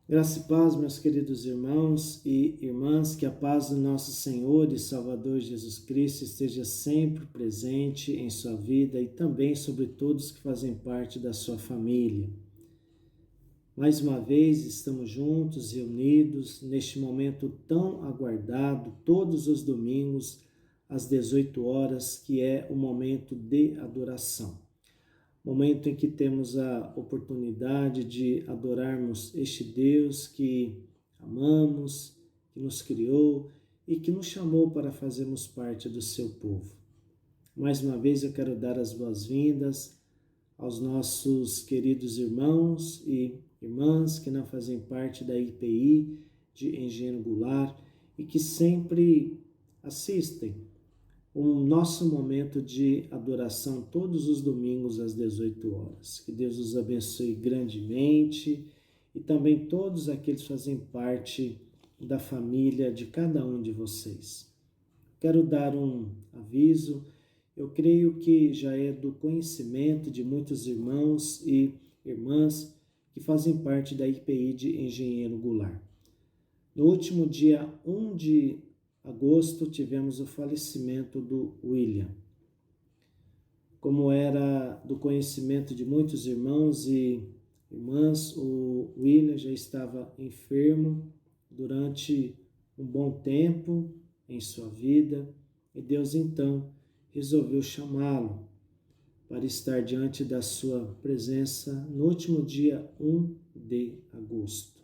Graça e paz, meus queridos irmãos e irmãs, que a paz do nosso Senhor e Salvador Jesus Cristo esteja sempre presente em sua vida e também sobre todos que fazem parte da sua família. Mais uma vez estamos juntos, reunidos, neste momento tão aguardado, todos os domingos, às 18 horas, que é o momento de adoração. Momento em que temos a oportunidade de adorarmos este Deus que amamos, que nos criou e que nos chamou para fazermos parte do seu povo. Mais uma vez eu quero dar as boas-vindas aos nossos queridos irmãos e irmãs que não fazem parte da IPI de Engenheiro Goulart e que sempre assistem o nosso momento de adoração todos os domingos às 18 horas. Que Deus os abençoe grandemente e também todos aqueles que fazem parte da família de cada um de vocês. Quero dar um aviso, eu creio que já é do conhecimento de muitos irmãos e irmãs que fazem parte da IPI de Engenheiro Goulart. No último dia 1 de agosto, tivemos o falecimento do William. Como era do conhecimento de muitos irmãos e irmãs, o William já estava enfermo durante um bom tempo em sua vida e Deus então resolveu chamá-lo para estar diante da sua presença no último dia 1 de agosto.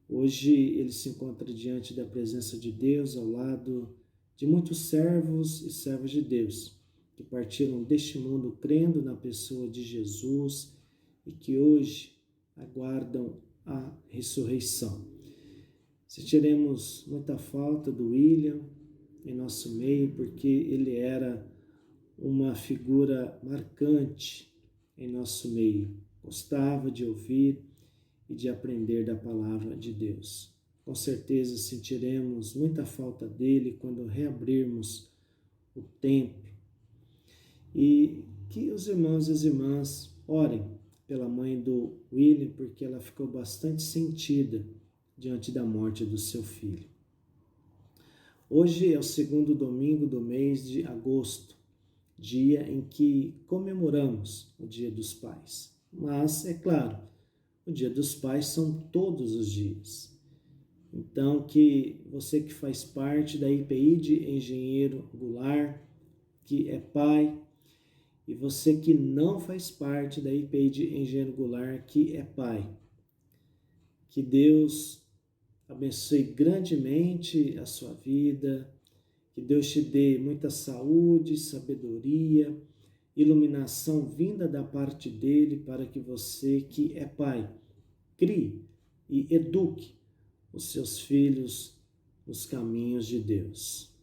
Hoje ele se encontra diante da presença de Deus, ao lado de muitos servos e servas de Deus, que partiram deste mundo crendo na pessoa de Jesus e que hoje aguardam a ressurreição. Sentiremos muita falta do William em nosso meio, porque ele era uma figura marcante em nosso meio. Gostava de ouvir e de aprender da palavra de Deus. Com certeza sentiremos muita falta dele quando reabrirmos o templo. E que os irmãos e as irmãs orem pela mãe do William, porque ela ficou bastante sentida diante da morte do seu filho. Hoje é o segundo domingo do mês de agosto, dia em que comemoramos o Dia dos Pais. Mas, é claro, o Dia dos Pais são todos os dias. Então, que você que faz parte da IPI de Engenheiro Goulart, que é pai, e você que não faz parte da IPI de Engenheiro Goulart, que é pai, que Deus abençoe grandemente a sua vida, que Deus te dê muita saúde, sabedoria, iluminação vinda da parte dele para que você que é pai, crie e eduque os seus filhos nos caminhos de Deus.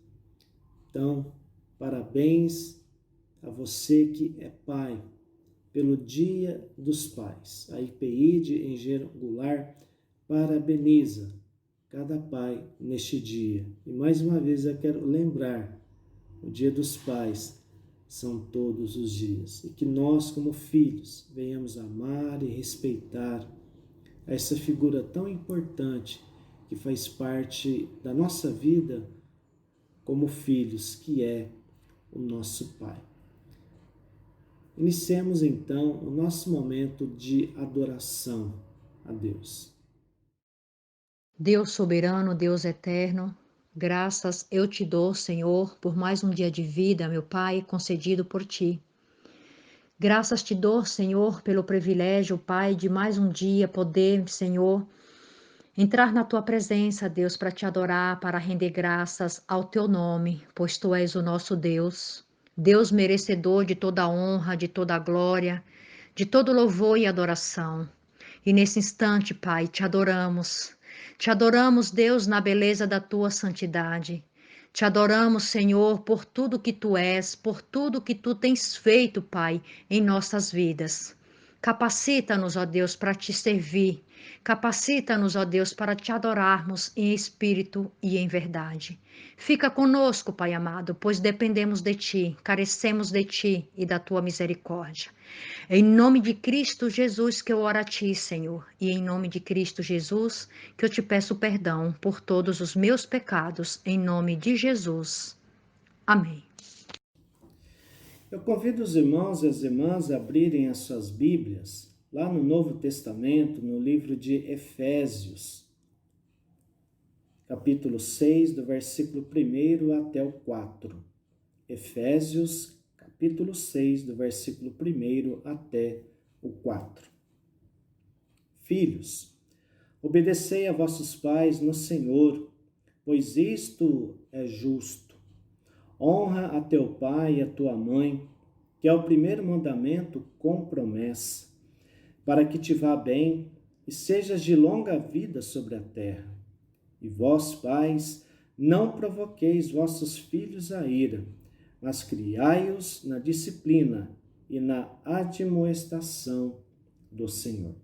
Então, parabéns a você que é pai, pelo Dia dos Pais. A IPI de Engenheiro Goulart parabeniza cada pai neste dia. E mais uma vez eu quero lembrar, o Dia dos Pais são todos os dias. E que nós, como filhos, venhamos amar e respeitar essa figura tão importante que faz parte da nossa vida como filhos, que é o nosso Pai. Iniciemos então o nosso momento de adoração a Deus. Deus soberano, Deus eterno, graças eu te dou, Senhor, por mais um dia de vida, meu Pai, concedido por ti. Graças te dou, Senhor, pelo privilégio, Pai, de mais um dia poder, Senhor, entrar na tua presença, Deus, para te adorar, para render graças ao teu nome, pois tu és o nosso Deus, Deus merecedor de toda a honra, de toda a glória, de todo louvor e adoração. E nesse instante, Pai, te adoramos. Te adoramos, Deus, na beleza da tua santidade. Te adoramos, Senhor, por tudo que tu és, por tudo que tu tens feito, Pai, em nossas vidas. Capacita-nos, ó Deus, para te servir. Capacita-nos, ó Deus, para te adorarmos em espírito e em verdade. Fica conosco, Pai amado, pois dependemos de Ti, carecemos de Ti e da Tua misericórdia. É em nome de Cristo Jesus que eu oro a Ti, Senhor, e em nome de Cristo Jesus que eu te peço perdão por todos os meus pecados, em nome de Jesus. Amém. Eu convido os irmãos e as irmãs a abrirem as suas Bíblias, lá no Novo Testamento, no livro de Efésios, capítulo 6, do versículo 1 até o 4. Efésios, capítulo 6, do versículo 1 até o 4. Filhos, obedecei a vossos pais no Senhor, pois isto é justo. Honra a teu pai e a tua mãe, que é o primeiro mandamento com promessa, para que te vá bem e sejas de longa vida sobre a terra. E vós, pais, não provoqueis vossos filhos à ira, mas criai-os na disciplina e na admoestação do Senhor.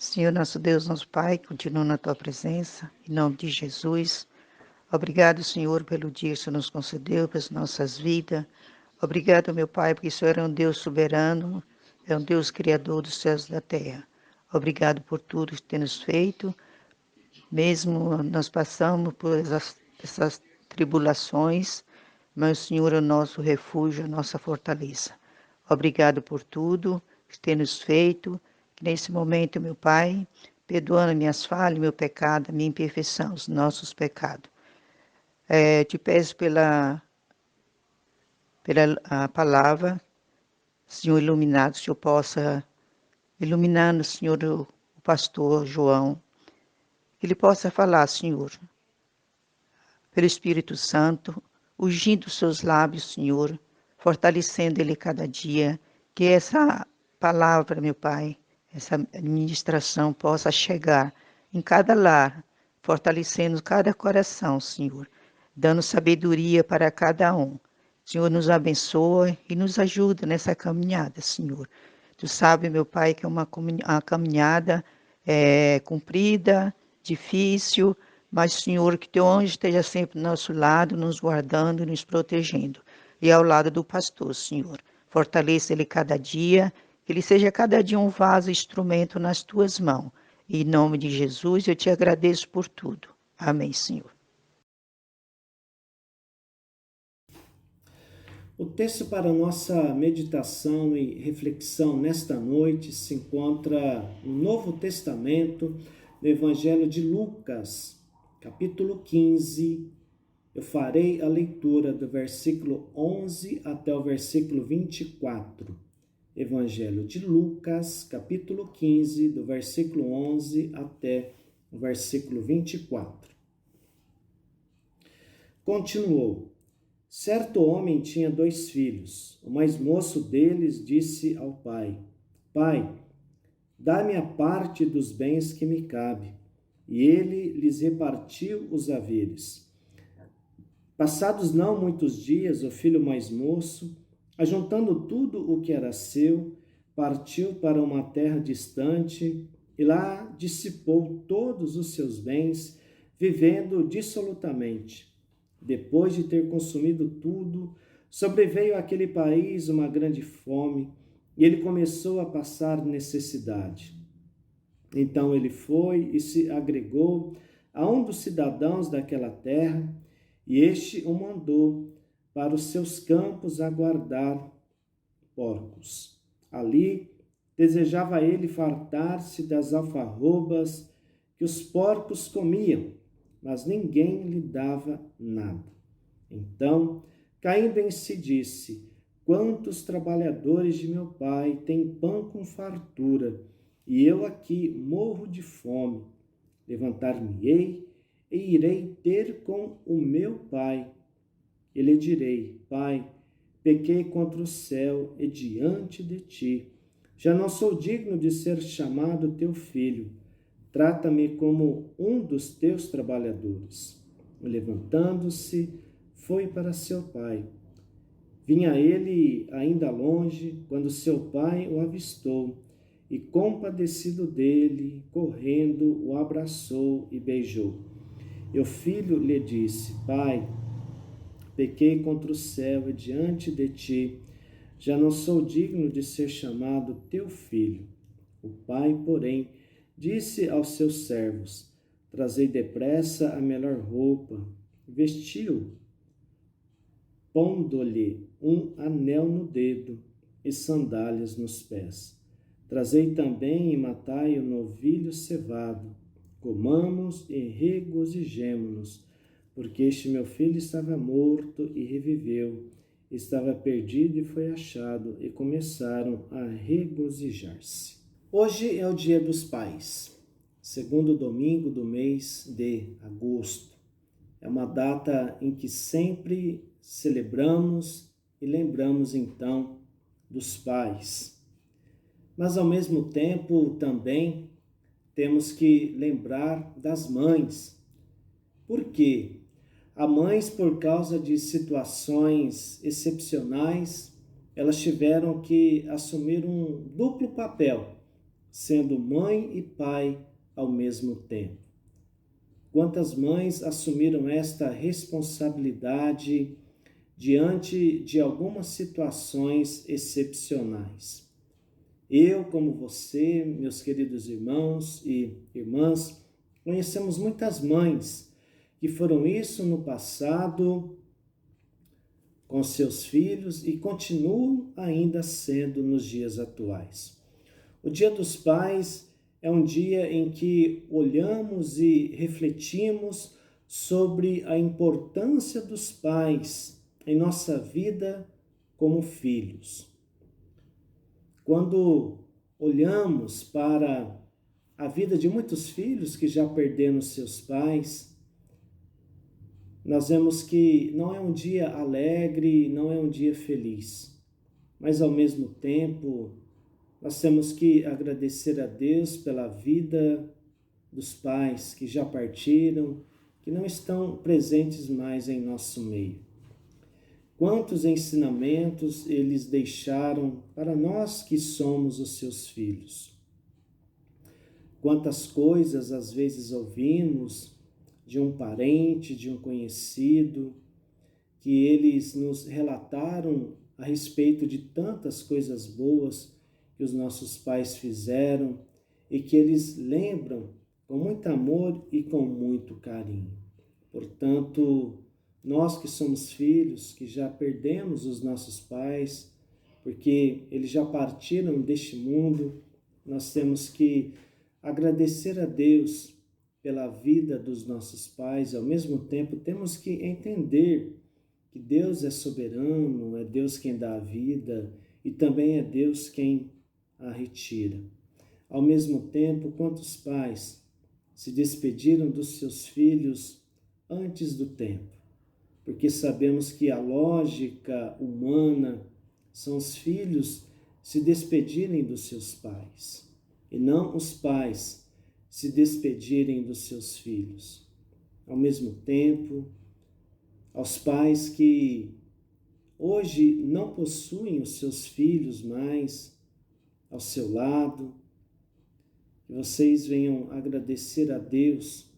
Senhor, nosso Deus, nosso Pai, continua na Tua presença, em nome de Jesus. Obrigado, Senhor, pelo dia que o Senhor nos concedeu, pelas nossas vidas. Obrigado, meu Pai, porque o Senhor é um Deus soberano, é um Deus criador dos céus e da terra. Obrigado por tudo que tem nos feito, mesmo nós passamos por essas tribulações, mas o Senhor é o nosso refúgio, a nossa fortaleza. Obrigado por tudo que tem nos feito, que nesse momento, meu Pai, perdoando minhas falhas, meu pecado, minha imperfeição, os nossos pecados. Te peço pela a palavra, Senhor iluminado, o Senhor possa iluminar no Senhor o pastor João, que ele possa falar, Senhor, pelo Espírito Santo, ungindo os seus lábios, Senhor, fortalecendo ele cada dia, que essa palavra, meu Pai, essa administração possa chegar em cada lar, fortalecendo cada coração, Senhor, dando sabedoria para cada um. Senhor, nos abençoa e nos ajuda nessa caminhada, Senhor. Tu sabe, meu Pai, que é uma caminhada comprida, difícil, mas, Senhor, que Teu anjo esteja sempre do nosso lado, nos guardando e nos protegendo. E ao lado do pastor, Senhor. Fortaleça ele cada dia, que ele seja cada dia um vaso, instrumento nas Tuas mãos. E em nome de Jesus, eu Te agradeço por tudo. Amém, Senhor. O texto para nossa meditação e reflexão nesta noite se encontra no Novo Testamento, no Evangelho de Lucas, capítulo 15. Eu farei a leitura do versículo 11 até o versículo 24. Evangelho de Lucas, capítulo 15, do versículo 11 até o versículo 24. Continuou. Certo homem tinha 2 filhos. O mais moço deles disse ao pai: Pai, dá-me a parte dos bens que me cabe. E ele lhes repartiu os haveres. Passados não muitos dias, o filho mais moço, ajuntando tudo o que era seu, partiu para uma terra distante e lá dissipou todos os seus bens, vivendo dissolutamente. Depois de ter consumido tudo, sobreveio àquele país uma grande fome e ele começou a passar necessidade. Então ele foi e se agregou a um dos cidadãos daquela terra, e este o mandou para os seus campos a guardar porcos. Ali desejava ele fartar-se das alfarrobas que os porcos comiam, mas ninguém lhe dava nada. Então, caindo em si, disse: Quantos trabalhadores de meu pai têm pão com fartura, e eu aqui morro de fome. Levantar-me-ei e irei ter com o meu pai. E lhe direi: Pai, pequei contra o céu e diante de ti. Já não sou digno de ser chamado teu filho. Trata-me como um dos teus trabalhadores. E levantando-se, foi para seu pai. Vinha ele ainda longe, quando seu pai o avistou, e compadecido dele, correndo, o abraçou e beijou. E o filho lhe disse: Pai, pequei contra o céu e diante de ti, já não sou digno de ser chamado teu filho. O pai, porém, disse aos seus servos: Trazei depressa a melhor roupa, vestiu, pondo-lhe um anel no dedo e sandálias nos pés. Trazei também e matai o novilho cevado. Comamos e regozijemo-nos, porque este meu filho estava morto e reviveu, estava perdido e foi achado, e começaram a regozijar-se. Hoje é o Dia dos Pais, segundo domingo do mês de agosto. É uma data em que sempre celebramos e lembramos então dos pais. Mas ao mesmo tempo também temos que lembrar das mães. Por quê? Há mães, por causa de situações excepcionais, elas tiveram que assumir um duplo papel, sendo mãe e pai ao mesmo tempo. Quantas mães assumiram esta responsabilidade diante de algumas situações excepcionais? Eu, como você, meus queridos irmãos e irmãs, conhecemos muitas mães que foram isso no passado com seus filhos e continuam ainda sendo nos dias atuais. O Dia dos Pais é um dia em que olhamos e refletimos sobre a importância dos pais em nossa vida como filhos. Quando olhamos para a vida de muitos filhos que já perderam seus pais, nós vemos que não é um dia alegre, não é um dia feliz, mas ao mesmo tempo nós temos que agradecer a Deus pela vida dos pais que já partiram, que não estão presentes mais em nosso meio. Quantos ensinamentos eles deixaram para nós que somos os seus filhos. Quantas coisas às vezes ouvimos de um parente, de um conhecido, que eles nos relataram a respeito de tantas coisas boas que os nossos pais fizeram e que eles lembram com muito amor e com muito carinho. Portanto, nós que somos filhos, que já perdemos os nossos pais, porque eles já partiram deste mundo, nós temos que agradecer a Deus pela vida dos nossos pais, e ao mesmo tempo temos que entender que Deus é soberano, é Deus quem dá a vida e também é Deus quem a retira. Ao mesmo tempo, quantos pais se despediram dos seus filhos antes do tempo? Porque sabemos que a lógica humana são os filhos se despedirem dos seus pais, e não os pais se despedirem dos seus filhos. Ao mesmo tempo, aos pais que hoje não possuem os seus filhos mais ao seu lado, que vocês venham agradecer a Deus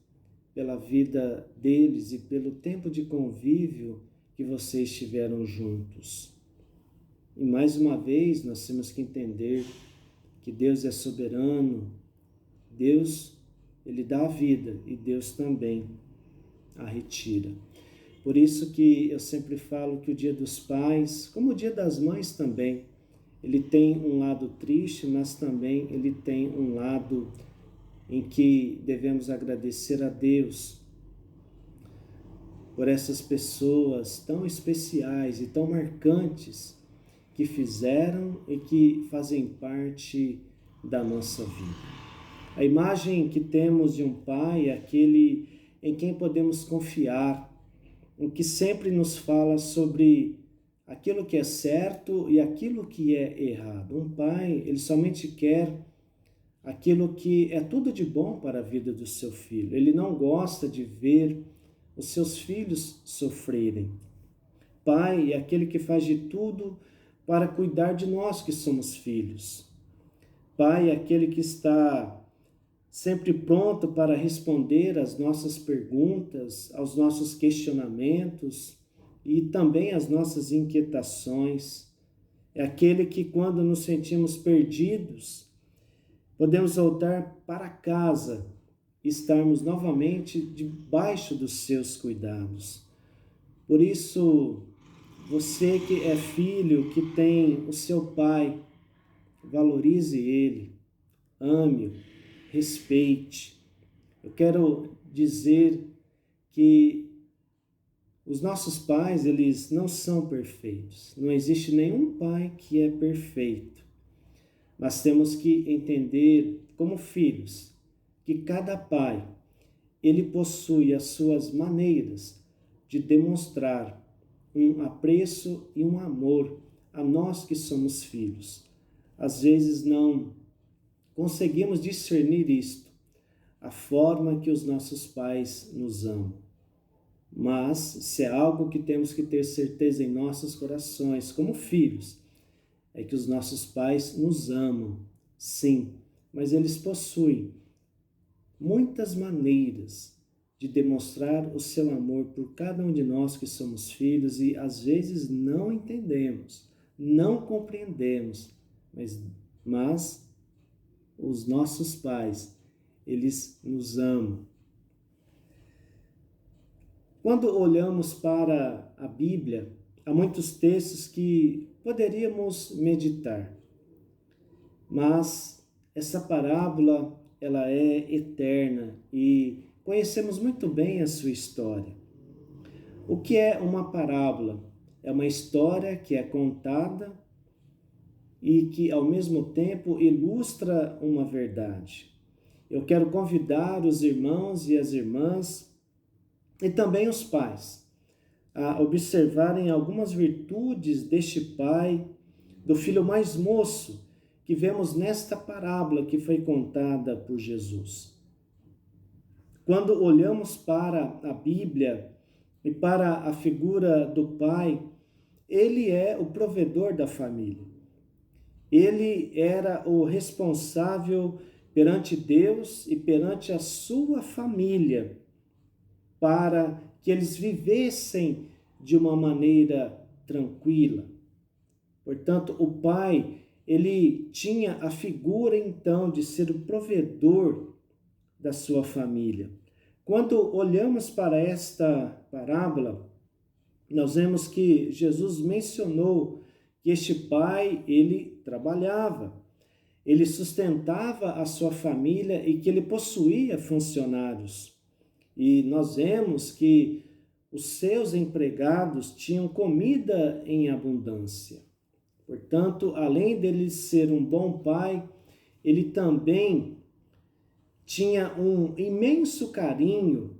pela vida deles e pelo tempo de convívio que vocês tiveram juntos. E mais uma vez nós temos que entender que Deus é soberano, Deus, Ele dá a vida e Deus também a retira. Por isso que eu sempre falo que o Dia dos Pais, como o Dia das Mães também, ele tem um lado triste, mas também ele tem um lado em que devemos agradecer a Deus por essas pessoas tão especiais e tão marcantes que fizeram e que fazem parte da nossa vida. A imagem que temos de um pai é aquele em quem podemos confiar, em que sempre nos fala sobre aquilo que é certo e aquilo que é errado. Um pai, ele somente quer aquilo que é tudo de bom para a vida do seu filho. Ele não gosta de ver os seus filhos sofrerem. Pai é aquele que faz de tudo para cuidar de nós que somos filhos. Pai é aquele que está sempre pronto para responder às nossas perguntas, aos nossos questionamentos e também às nossas inquietações. É aquele que, quando nos sentimos perdidos, podemos voltar para casa e estarmos novamente debaixo dos seus cuidados. Por isso, você que é filho, que tem o seu pai, valorize ele, ame-o, respeite. Eu quero dizer que os nossos pais, eles não são perfeitos. Não existe nenhum pai que é perfeito. Mas temos que entender, como filhos, que cada pai, ele possui as suas maneiras de demonstrar um apreço e um amor a nós que somos filhos. Às vezes não conseguimos discernir isto, a forma que os nossos pais nos amam. Mas se é algo que temos que ter certeza em nossos corações, como filhos, é que os nossos pais nos amam, sim, mas eles possuem muitas maneiras de demonstrar o seu amor por cada um de nós que somos filhos e às vezes não entendemos, não compreendemos, mas os nossos pais, eles nos amam. Quando olhamos para a Bíblia, há muitos textos que poderíamos meditar, mas essa parábola, ela é eterna e conhecemos muito bem a sua história. O que é uma parábola? É uma história que é contada e que, ao mesmo tempo, ilustra uma verdade. Eu quero convidar os irmãos e as irmãs e também os pais a observarem algumas virtudes deste pai, do filho mais moço, que vemos nesta parábola que foi contada por Jesus. Quando olhamos para a Bíblia e para a figura do pai, ele é o provedor da família. Ele era o responsável perante Deus e perante a sua família para que eles vivessem de uma maneira tranquila. Portanto, o pai, ele tinha a figura então de ser o provedor da sua família. Quando olhamos para esta parábola, nós vemos que Jesus mencionou que este pai, ele trabalhava, ele sustentava a sua família e que ele possuía funcionários. E nós vemos que os seus empregados tinham comida em abundância. Portanto, além dele ser um bom pai, ele também tinha um imenso carinho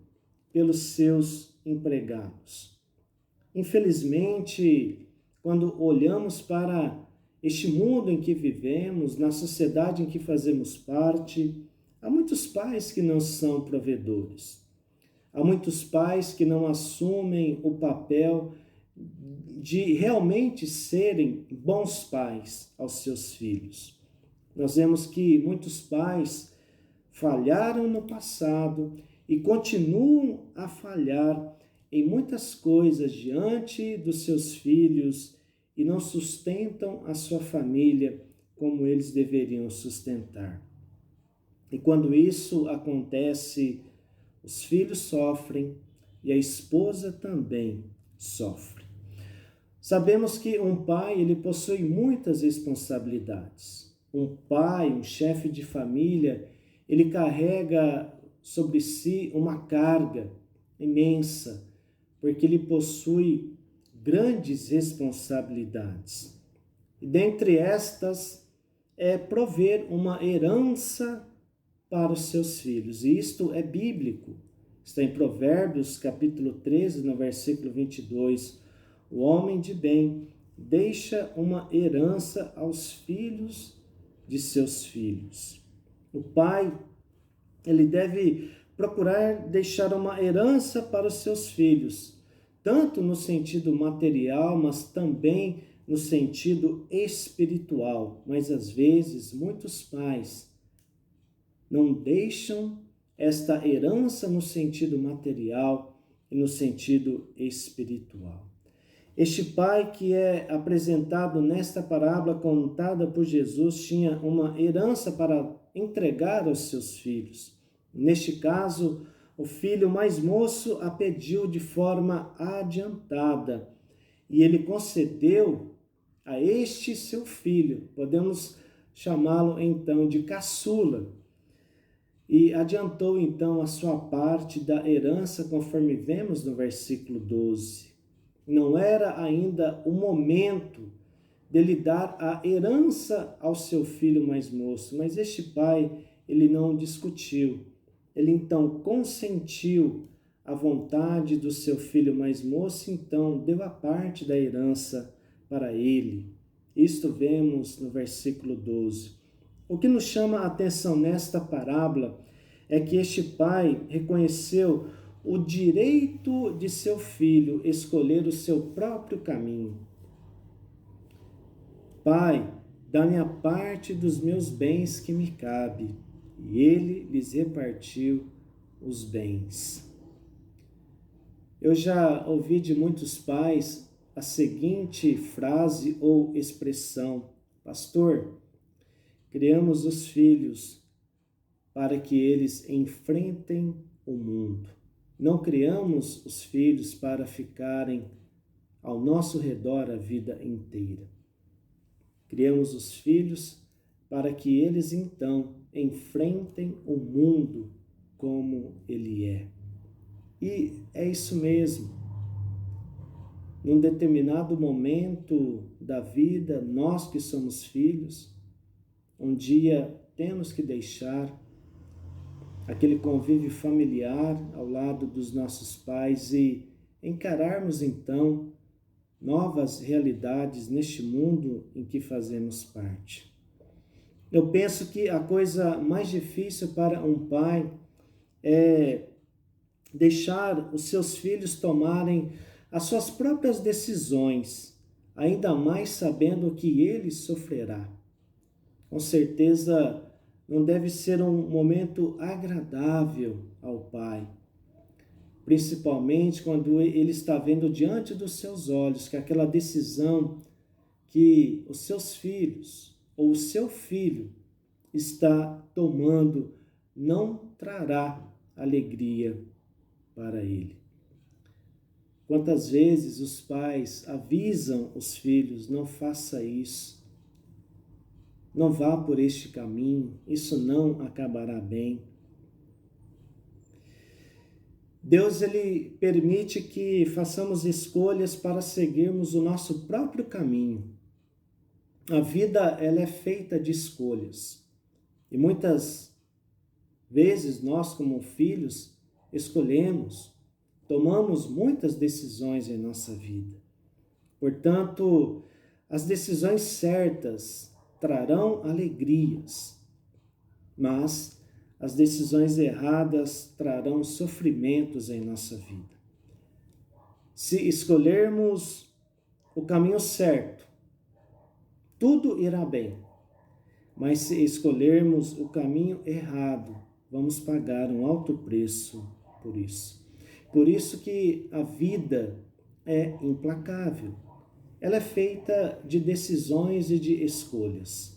pelos seus empregados. Infelizmente, quando olhamos para este mundo em que vivemos, na sociedade em que fazemos parte, há muitos pais que não são provedores. Há muitos pais que não assumem o papel de realmente serem bons pais aos seus filhos. Nós vemos que muitos pais falharam no passado e continuam a falhar em muitas coisas diante dos seus filhos e não sustentam a sua família como eles deveriam sustentar. E quando isso acontece, os filhos sofrem e a esposa também sofre. Sabemos que um pai, ele possui muitas responsabilidades. Um pai, um chefe de família, ele carrega sobre si uma carga imensa, porque ele possui grandes responsabilidades. E dentre estas é prover uma herança para os seus filhos. E isto é bíblico. Está em Provérbios, capítulo 13, no versículo 22. O homem de bem deixa uma herança aos filhos de seus filhos. O pai, ele deve procurar deixar uma herança para os seus filhos, tanto no sentido material, mas também no sentido espiritual. Mas às vezes, muitos pais não deixam esta herança no sentido material e no sentido espiritual. Este pai que é apresentado nesta parábola contada por Jesus tinha uma herança para entregar aos seus filhos. Neste caso, o filho mais moço a pediu de forma adiantada e ele concedeu a este seu filho, podemos chamá-lo então de caçula, e adiantou então a sua parte da herança, conforme vemos no versículo 12. Não era ainda o momento dele dar a herança ao seu filho mais moço, mas este pai, ele não discutiu. Ele então consentiu a vontade do seu filho mais moço, então deu a parte da herança para ele. Isto vemos no versículo 12. O que nos chama a atenção nesta parábola é que este pai reconheceu o direito de seu filho escolher o seu próprio caminho. Pai, dá-me a parte dos meus bens que me cabe. E ele lhes repartiu os bens. Eu já ouvi de muitos pais a seguinte frase ou expressão: pastor, criamos os filhos para que eles enfrentem o mundo. Não criamos os filhos para ficarem ao nosso redor a vida inteira. Criamos os filhos para que eles então enfrentem o mundo como ele é. E é isso mesmo. Num determinado momento da vida, nós que somos filhos, um dia temos que deixar aquele convívio familiar ao lado dos nossos pais e encararmos então novas realidades neste mundo em que fazemos parte. Eu penso que a coisa mais difícil para um pai é deixar os seus filhos tomarem as suas próprias decisões, ainda mais sabendo que ele sofrerá. Com certeza não deve ser um momento agradável ao pai, principalmente quando ele está vendo diante dos seus olhos que aquela decisão que os seus filhos ou o seu filho está tomando não trará alegria para ele. Quantas vezes os pais avisam os filhos: não faça isso, não vá por este caminho, isso não acabará bem. Deus, ele permite que façamos escolhas para seguirmos o nosso próprio caminho. A vida, ela é feita de escolhas. E muitas vezes nós, como filhos, escolhemos, tomamos muitas decisões em nossa vida. Portanto, as decisões certas trarão alegrias, mas as decisões erradas trarão sofrimentos em nossa vida. Se escolhermos o caminho certo, tudo irá bem. Mas se escolhermos o caminho errado, vamos pagar um alto preço por isso. Por isso que a vida é implacável. Ela é feita de decisões e de escolhas.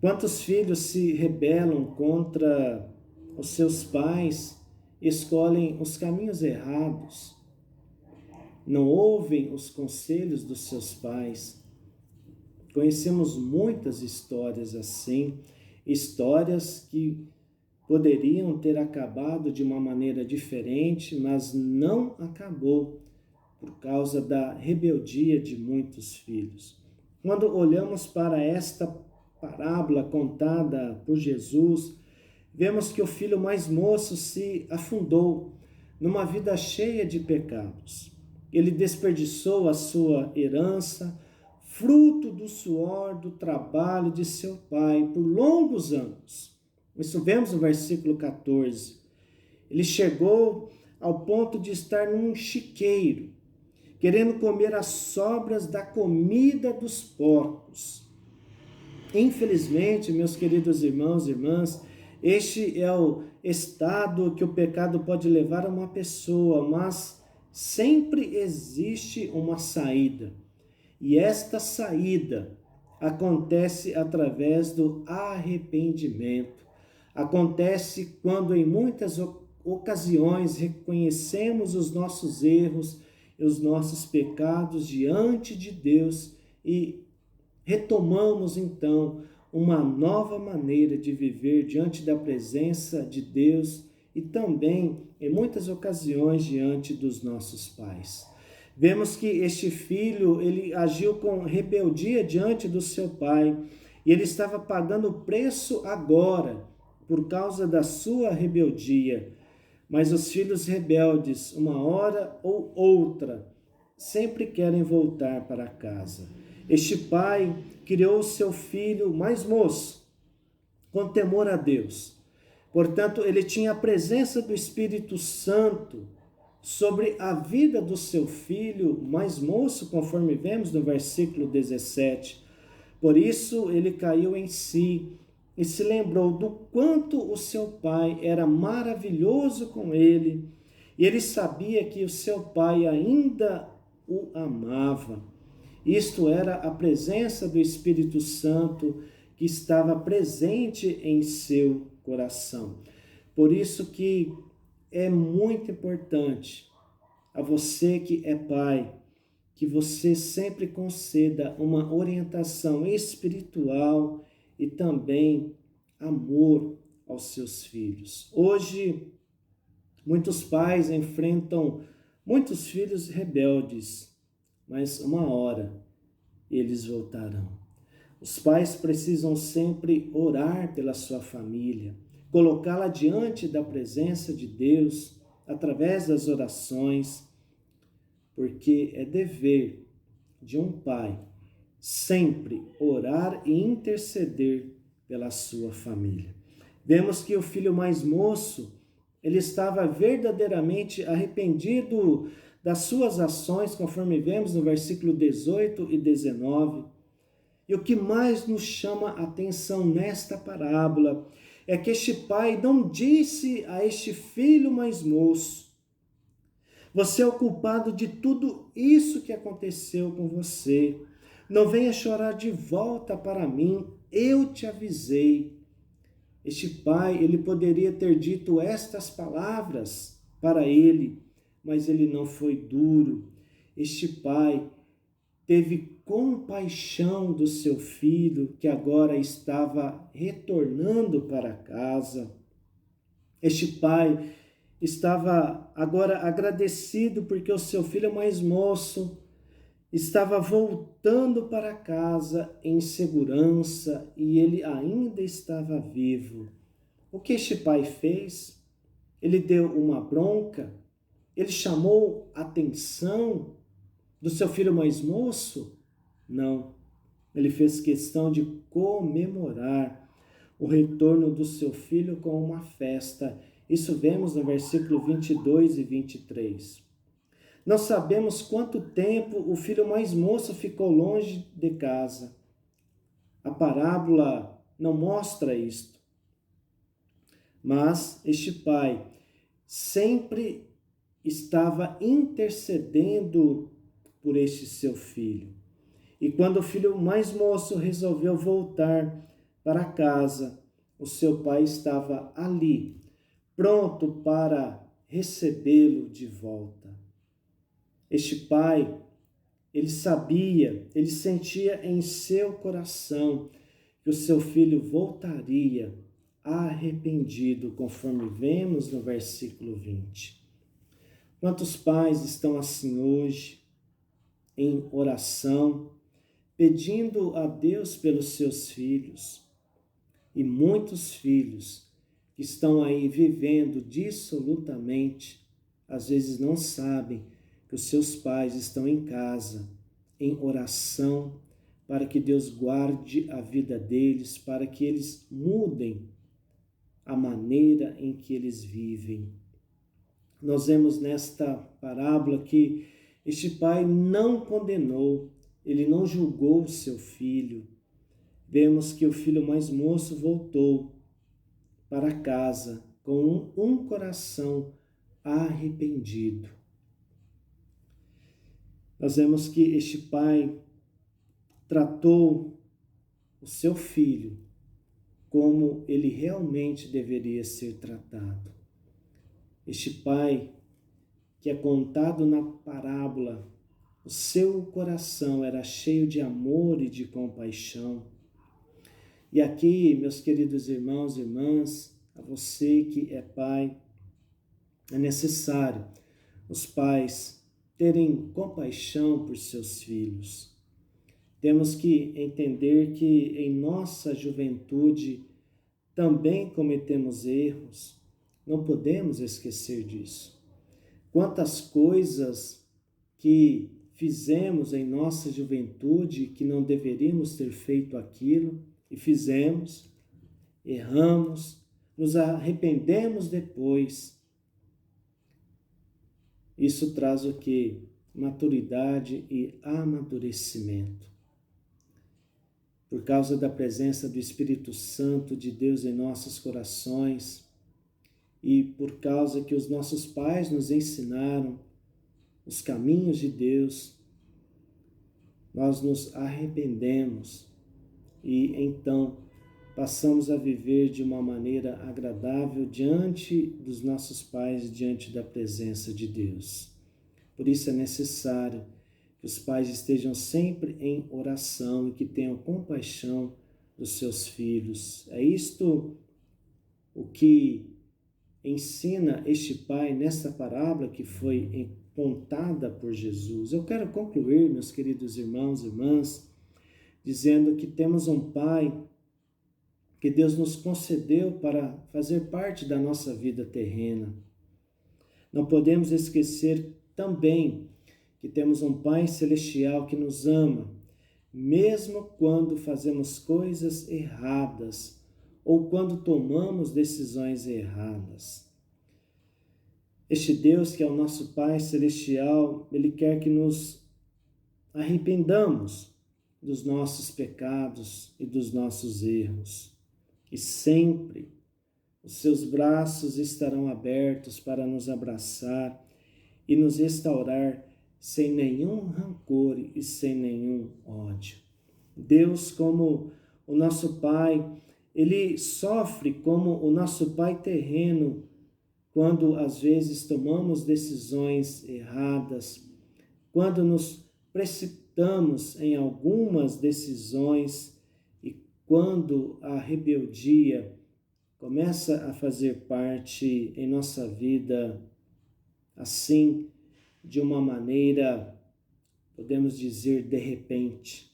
Quantos filhos se rebelam contra os seus pais, escolhem os caminhos errados, não ouvem os conselhos dos seus pais. Conhecemos muitas histórias assim, histórias que poderiam ter acabado de uma maneira diferente, mas não acabou por causa da rebeldia de muitos filhos. Quando olhamos para esta parábola contada por Jesus, vemos que o filho mais moço se afundou numa vida cheia de pecados. Ele desperdiçou a sua herança, fruto do suor, do trabalho de seu pai por longos anos. Isso vemos no versículo 14. Ele chegou ao ponto de estar num chiqueiro, querendo comer as sobras da comida dos porcos. Infelizmente, meus queridos irmãos e irmãs, este é o estado que o pecado pode levar a uma pessoa, mas sempre existe uma saída. E esta saída acontece através do arrependimento. Acontece quando em muitas ocasiões reconhecemos os nossos erros e os nossos pecados diante de Deus e retomamos então uma nova maneira de viver diante da presença de Deus e também, em muitas ocasiões, diante dos nossos pais. Vemos que este filho, ele agiu com rebeldia diante do seu pai e ele estava pagando o preço agora por causa da sua rebeldia. Mas os filhos rebeldes, uma hora ou outra, sempre querem voltar para casa. Este pai criou seu filho mais moço, com temor a Deus. Portanto, ele tinha a presença do Espírito Santo sobre a vida do seu filho mais moço, conforme vemos no versículo 17. Por isso ele caiu em si e se lembrou do quanto o seu pai era maravilhoso com ele, e ele sabia que o seu pai ainda o amava. Isto era a presença do Espírito Santo que estava presente em seu coração. Por isso que é muito importante a você que é pai, que você sempre conceda uma orientação espiritual e também amor aos seus filhos. Hoje, muitos pais enfrentam muitos filhos rebeldes, mas uma hora eles voltarão. Os pais precisam sempre orar pela sua família, colocá-la diante da presença de Deus através das orações, porque é dever de um pai sempre orar e interceder pela sua família. Vemos que o filho mais moço, ele estava verdadeiramente arrependido das suas ações, conforme vemos no versículo 18 e 19. E o que mais nos chama a atenção nesta parábola é que este pai não disse a este filho mais moço: você é o culpado de tudo isso que aconteceu com você. Não venha chorar de volta para mim, eu te avisei. Este pai, ele poderia ter dito estas palavras para ele, mas ele não foi duro. Este pai teve compaixão do seu filho, que agora estava retornando para casa. Este pai estava agora agradecido porque o seu filho mais moço estava voltando para casa em segurança e ele ainda estava vivo. O que este pai fez? Ele deu uma bronca? Ele chamou a atenção do seu filho mais moço? Não. Ele fez questão de comemorar o retorno do seu filho com uma festa. Isso vemos no versículo 22 e 23. Não sabemos quanto tempo o filho mais moço ficou longe de casa. A parábola não mostra isto. Mas este pai sempre estava intercedendo por este seu filho. E quando o filho mais moço resolveu voltar para casa, o seu pai estava ali, pronto para recebê-lo de volta. Este pai, ele sabia, ele sentia em seu coração que o seu filho voltaria arrependido, conforme vemos no versículo 20. Quantos pais estão assim hoje, em oração, pedindo a Deus pelos seus filhos? E muitos filhos que estão aí vivendo dissolutamente, às vezes não sabem que os seus pais estão em casa, em oração, para que Deus guarde a vida deles, para que eles mudem a maneira em que eles vivem. Nós vemos nesta parábola que este pai não condenou, ele não julgou o seu filho. Vemos que o filho mais moço voltou para casa com um coração arrependido. Nós vemos que este pai tratou o seu filho como ele realmente deveria ser tratado. Este pai, que é contado na parábola, o seu coração era cheio de amor e de compaixão. E aqui, meus queridos irmãos e irmãs, a você que é pai, é necessário os pais terem compaixão por seus filhos. Temos que entender que em nossa juventude também cometemos erros. Não podemos esquecer disso. Quantas coisas que fizemos em nossa juventude que não deveríamos ter feito aquilo e fizemos, erramos, nos arrependemos depois. Isso traz o quê? Maturidade e amadurecimento. por causa da presença do Espírito Santo de Deus em nossos corações e por causa que os nossos pais nos ensinaram os caminhos de Deus, nós nos arrependemos e então passamos a viver de uma maneira agradável diante dos nossos pais, diante da presença de Deus. Por isso é necessário que os pais estejam sempre em oração e que tenham compaixão dos seus filhos. É isto o que ensina este pai nesta parábola que foi contada por Jesus. Eu quero concluir, meus queridos irmãos e irmãs, dizendo que temos um pai que Deus nos concedeu para fazer parte da nossa vida terrena. Não podemos esquecer também que temos um Pai Celestial que nos ama, mesmo quando fazemos coisas erradas ou quando tomamos decisões erradas. Este Deus que é o nosso Pai Celestial, Ele quer que nos arrependamos dos nossos pecados e dos nossos erros. E sempre os seus braços estarão abertos para nos abraçar e nos restaurar sem nenhum rancor e sem nenhum ódio. Deus, como o nosso Pai, Ele sofre como o nosso Pai terreno quando às vezes tomamos decisões erradas, quando nos precipitamos em algumas decisões e quando a rebeldia começa a fazer parte em nossa vida, assim, de uma maneira, podemos dizer, de repente.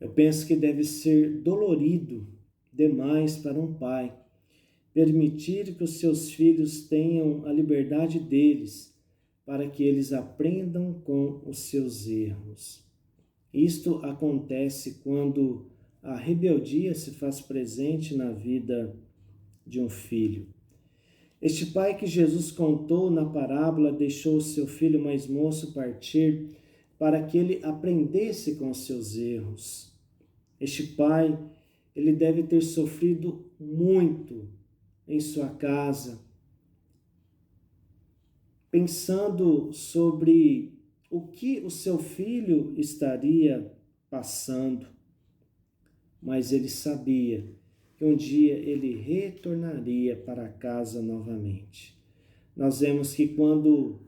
Eu penso que deve ser dolorido demais para um pai permitir que os seus filhos tenham a liberdade deles para que eles aprendam com os seus erros. Isto acontece quando a rebeldia se faz presente na vida de um filho. Este pai que Jesus contou na parábola deixou o seu filho mais moço partir para que ele aprendesse com os seus erros. Este pai, ele deve ter sofrido muito em sua casa, pensando sobre o que o seu filho estaria passando, mas ele sabia que um dia ele retornaria para casa novamente. Nós vemos que quando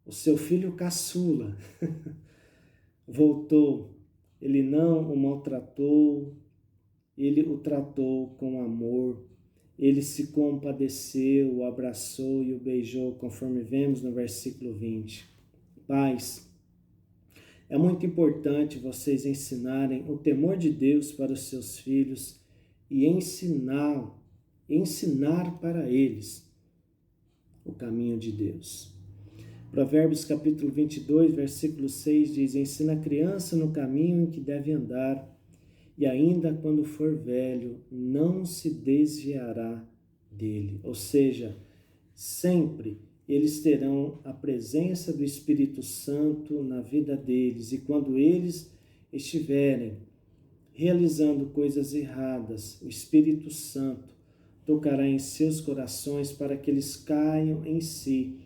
o seu filho caçula voltou, ele não o maltratou, ele o tratou com amor, ele se compadeceu, o abraçou e o beijou, conforme vemos no versículo 20. Pais, é muito importante vocês ensinarem o temor de Deus para os seus filhos e ensinar para eles o caminho de Deus. Provérbios capítulo 22, versículo 6 diz: ensina a criança no caminho em que deve andar, e ainda quando for velho, não se desviará dele. Ou seja, sempre eles terão a presença do Espírito Santo na vida deles, e quando eles estiverem realizando coisas erradas, o Espírito Santo tocará em seus corações para que eles caiam em si,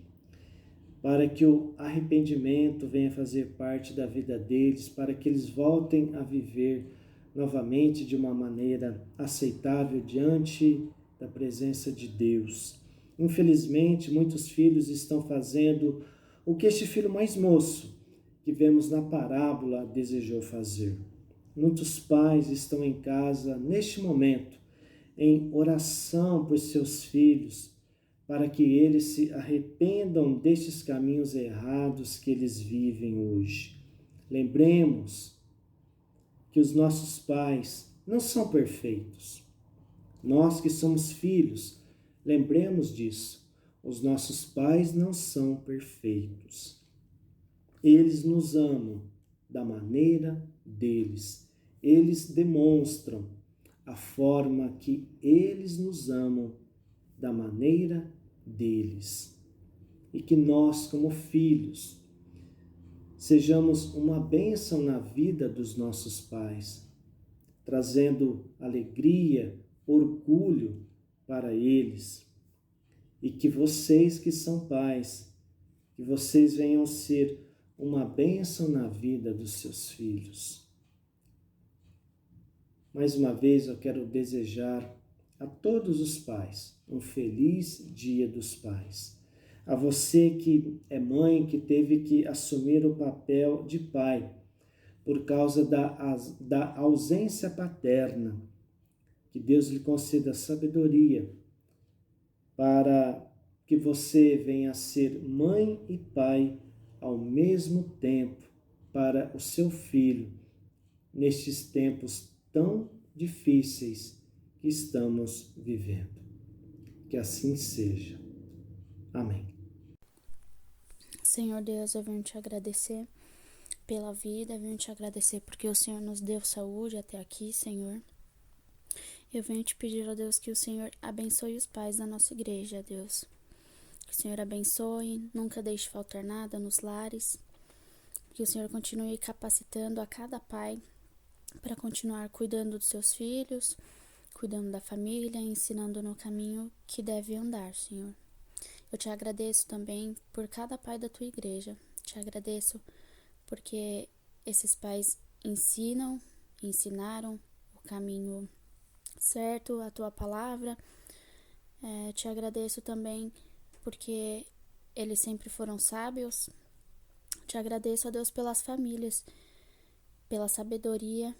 para que o arrependimento venha fazer parte da vida deles, para que eles voltem a viver novamente de uma maneira aceitável diante da presença de Deus. Infelizmente, muitos filhos estão fazendo o que este filho mais moço, que vemos na parábola, desejou fazer. Muitos pais estão em casa, neste momento, em oração por seus filhos, para que eles se arrependam destes caminhos errados que eles vivem hoje. Lembremos que os nossos pais não são perfeitos. Nós que somos filhos, lembremos disso. Os nossos pais não são perfeitos. Eles nos amam da maneira deles. Eles demonstram a forma que eles nos amam da maneira deles. E que nós, como filhos, sejamos uma bênção na vida dos nossos pais, trazendo alegria, orgulho para eles. E que vocês que são pais, que vocês venham ser uma bênção na vida dos seus filhos. Mais uma vez eu quero desejar a todos os pais um feliz Dia dos Pais. A você que é mãe, que teve que assumir o papel de pai por causa da ausência paterna, que Deus lhe conceda sabedoria para que você venha a ser mãe e pai ao mesmo tempo para o seu filho, nestes tempos tão difíceis que estamos vivendo. Que assim seja. Amém. Senhor Deus, eu venho te agradecer pela vida, eu venho te agradecer porque o Senhor nos deu saúde até aqui, Senhor. Eu venho te pedir, ó Deus, que o Senhor abençoe os pais da nossa igreja, Deus. Que o Senhor abençoe, nunca deixe faltar nada nos lares. Que o Senhor continue capacitando a cada pai para continuar cuidando dos seus filhos, cuidando da família, ensinando no caminho que deve andar, Senhor. Eu te agradeço também por cada pai da tua igreja. Te agradeço porque esses pais ensinaram o caminho certo, a tua palavra. Te agradeço também porque eles sempre foram sábios. Te agradeço, ó Deus, pelas famílias, pela sabedoria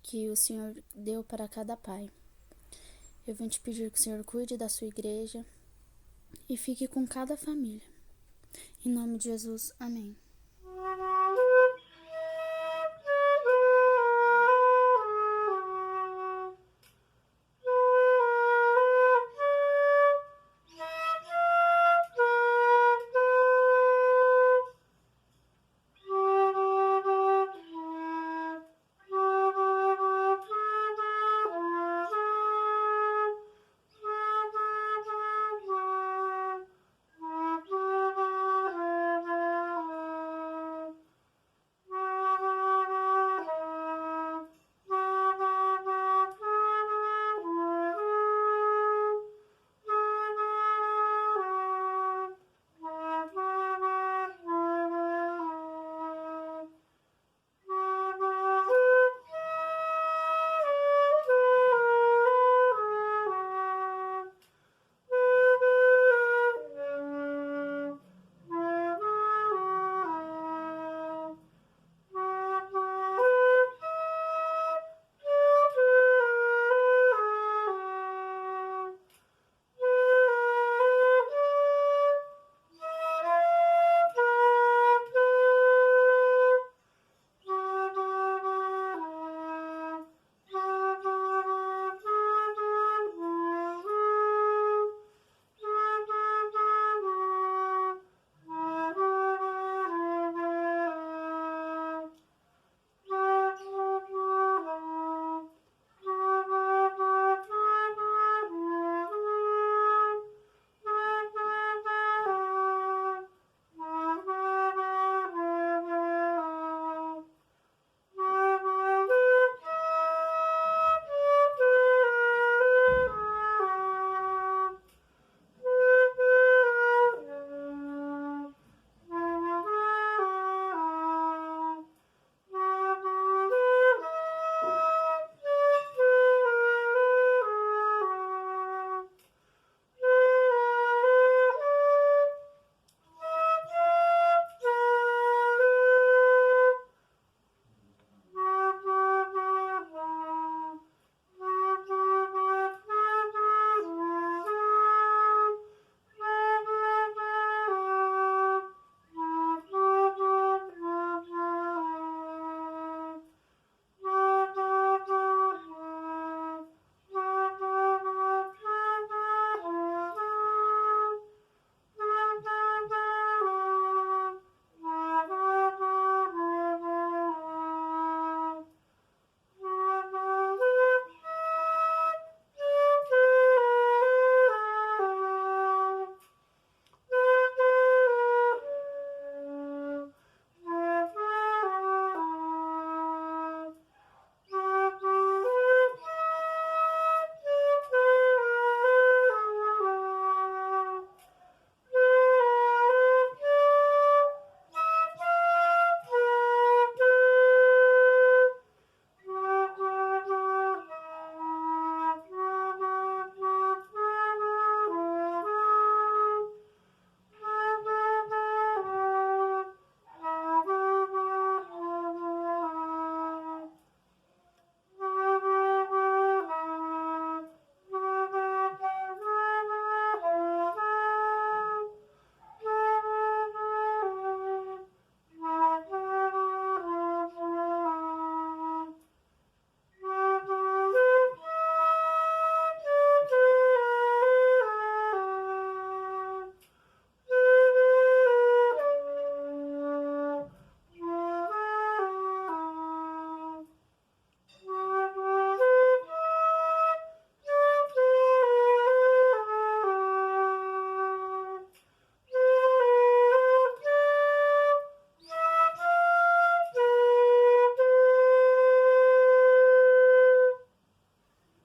que o Senhor deu para cada pai. Eu venho te pedir que o Senhor cuide da sua igreja e fique com cada família. Em nome de Jesus, amém.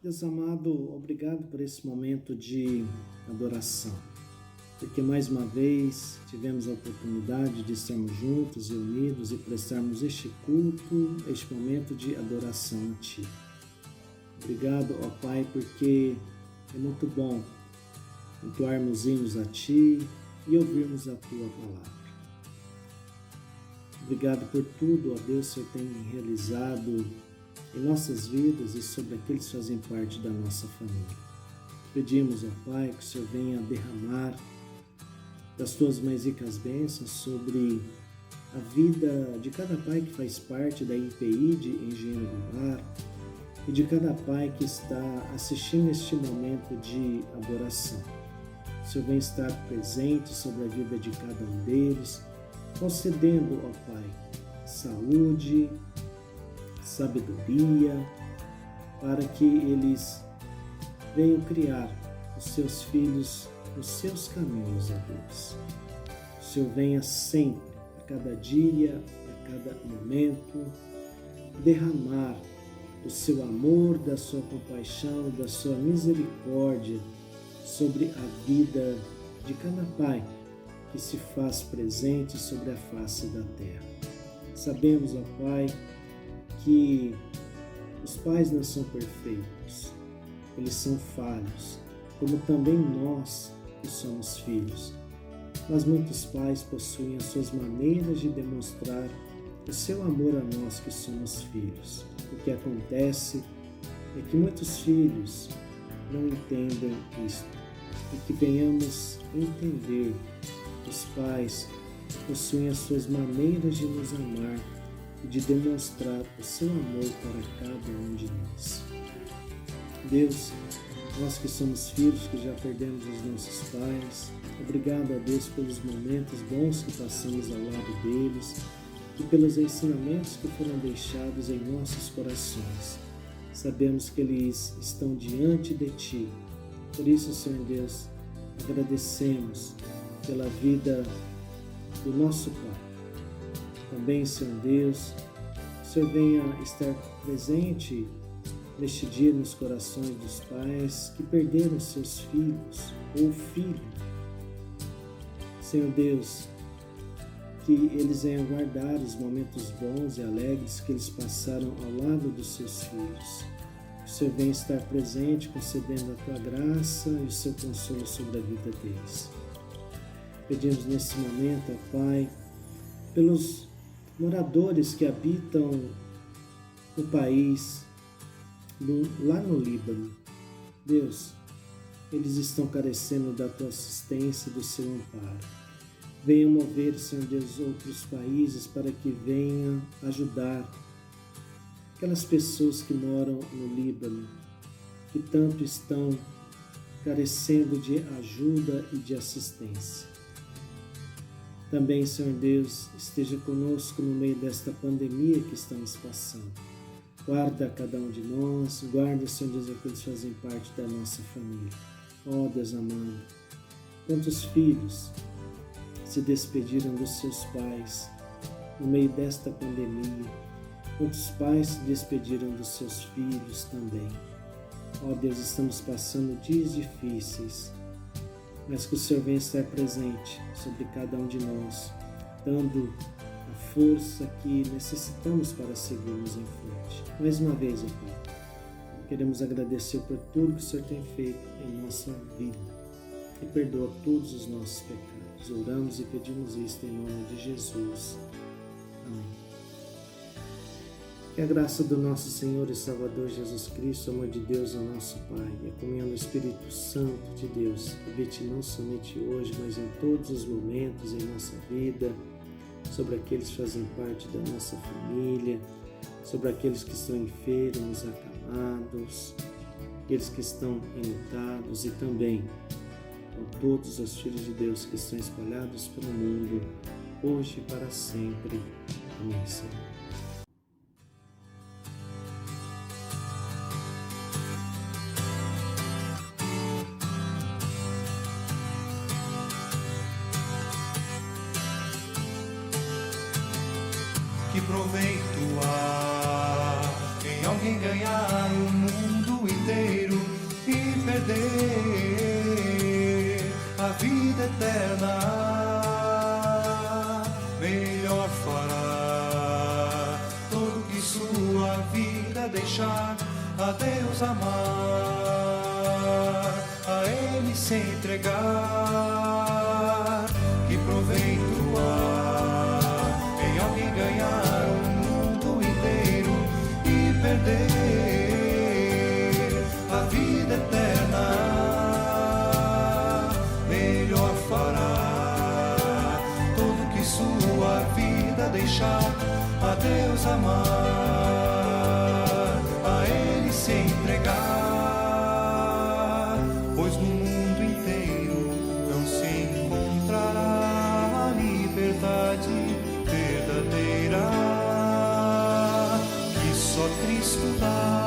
Deus amado, obrigado por esse momento de adoração, porque mais uma vez tivemos a oportunidade de estarmos juntos e unidos e prestarmos este culto, este momento de adoração a Ti. Obrigado, ó Pai, porque é muito bom entoarmos hinos a Ti e ouvirmos a Tua palavra. Obrigado por tudo, ó Deus, que o Senhor tem realizado em nossas vidas e sobre aqueles que fazem parte da nossa família. Pedimos, ó Pai, que o Senhor venha derramar das Tuas mais ricas bênçãos sobre a vida de cada pai que faz parte da IPI de Engenheiro do Lar e de cada pai que está assistindo este momento de adoração. O Senhor venha estar presente sobre a vida de cada um deles, concedendo, ó Pai, saúde, sabedoria, para que eles venham criar os seus filhos nos seus caminhos, ó Deus. O Senhor venha sempre, a cada dia, a cada momento, derramar o seu amor, da sua compaixão, da sua misericórdia sobre a vida de cada pai que se faz presente sobre a face da terra. Sabemos, ó Pai, que os pais não são perfeitos, eles são falhos, como também nós que somos filhos. Mas muitos pais possuem as suas maneiras de demonstrar o seu amor a nós que somos filhos. O que acontece é que muitos filhos não entendem isto, e que venhamos entender que os pais possuem as suas maneiras de nos amar e de demonstrar o seu amor para cada um de nós. Deus, nós que somos filhos, que já perdemos os nossos pais, obrigado a Deus pelos momentos bons que passamos ao lado deles e pelos ensinamentos que foram deixados em nossos corações. Sabemos que eles estão diante de Ti. Por isso, Senhor Deus, agradecemos pela vida do nosso Pai. Também, Senhor Deus, o Senhor venha estar presente neste dia nos corações dos pais que perderam seus filhos ou filho. Senhor Deus, que eles venham guardar os momentos bons e alegres que eles passaram ao lado dos seus filhos. Que o Senhor venha estar presente, concedendo a Tua graça e o Seu consolo sobre a vida deles. Pedimos nesse momento, ó Pai, pelos moradores que habitam no país, lá no Líbano. Deus, eles estão carecendo da Tua assistência e do Seu amparo. Venha mover, Senhor Deus, outros países para que venham ajudar aquelas pessoas que moram no Líbano, que tanto estão carecendo de ajuda e de assistência. Também, Senhor Deus, esteja conosco no meio desta pandemia que estamos passando. Guarda cada um de nós, guarda, Senhor Deus, aqueles que fazem parte da nossa família. Ó Deus amado, quantos filhos se despediram dos seus pais no meio desta pandemia, quantos pais se despediram dos seus filhos também. Ó Deus, estamos passando dias difíceis, mas que o Senhor venha estar presente sobre cada um de nós, dando a força que necessitamos para seguirmos em frente. Mais uma vez, ó Pai, queremos agradecer por tudo que o Senhor tem feito em nossa vida e perdoa todos os nossos pecados. Oramos e pedimos isto em nome de Jesus. Amém. Que a graça do nosso Senhor e Salvador Jesus Cristo, o amor de Deus, o nosso Pai, e a comunhão do Espírito Santo de Deus habite não somente hoje, mas em todos os momentos em nossa vida, sobre aqueles que fazem parte da nossa família, sobre aqueles que estão enfermos, acamados, aqueles que estão enlutados e também com todos os filhos de Deus que estão espalhados pelo mundo, hoje e para sempre. Amém, Senhor. Que proveito há em alguém ganhar o mundo mundo inteiro e perder a vida eterna, melhor fará todo que sua vida deixar a Deus amar, a Ele se entregar. Que proveito há em alguém ganhar o mundo inteiro e perder a vida eterna? Melhor fará todo que sua vida deixar a Deus amar, a Ele se entregar. Pois no mundo inteiro não se encontrará a liberdade verdadeira que só Cristo dá.